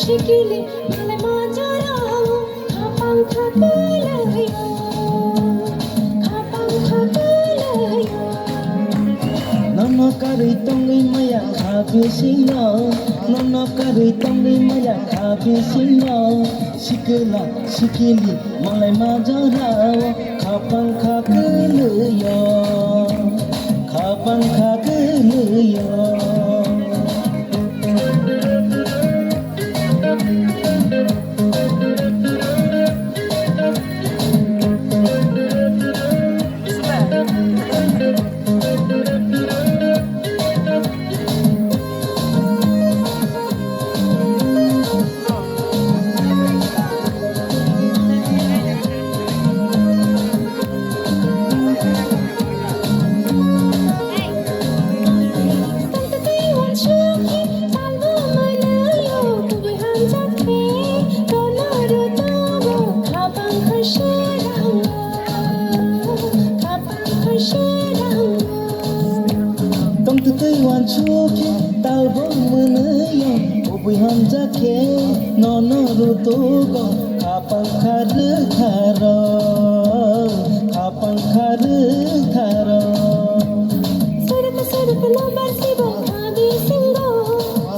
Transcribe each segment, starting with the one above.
शिकिले मलाई माझराओ खापाङ खाकलयो खापाङ खाकलयो ननकरै तङ्गै मया खाबेसिङ ननकरै तङ्गै मया खाबेसिङ सिकला सिकिली मलाई माझराओ खापाङ खाकलयो खापाङ खाकलयो Chuki talbo meneyo ubui hamjake nono rutugo kapang khare kharo kapang khare kharo सड़क लबर सिबो भाभी सिंगो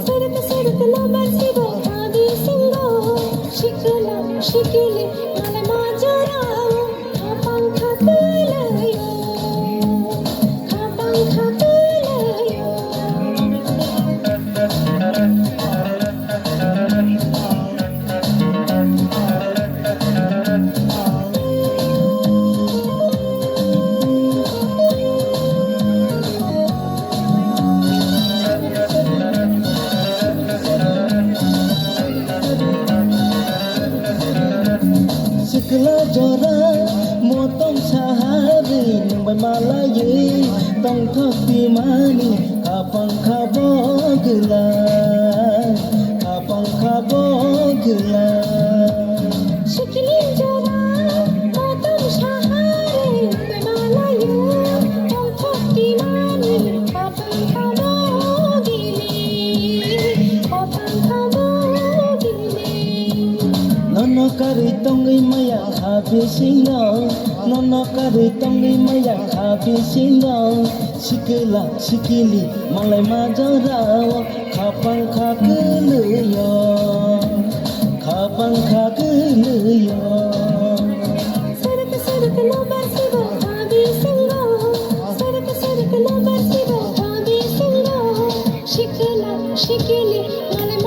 सड़क लबर सिबो भाभी सिंगो शिकला शिकिले मलाई माझराओ खापाङ खाकलयो खापाङ खाकलयो Sikla jora motong sahari numbai malaye tong thopi mani kapang khabo gela kapang khabo gela शिकिले जरा मोतम सहारे बेमालायो थोथोकी मानी खापाङ खाबोगिले खापाङ खाबोगिले ननकरै तङ्गै मया खाबेसिङ ननकरै तङ्गै मया खाबेसिङ सिकला सिकिली मलाई माझराओ खापाङ खाकलयो खापाङ खाकलयो सड़क लबर सिबो भाभी सिंगो सड़क लबर सिबो भाभी सिंगो शिकला शिकिले मलाई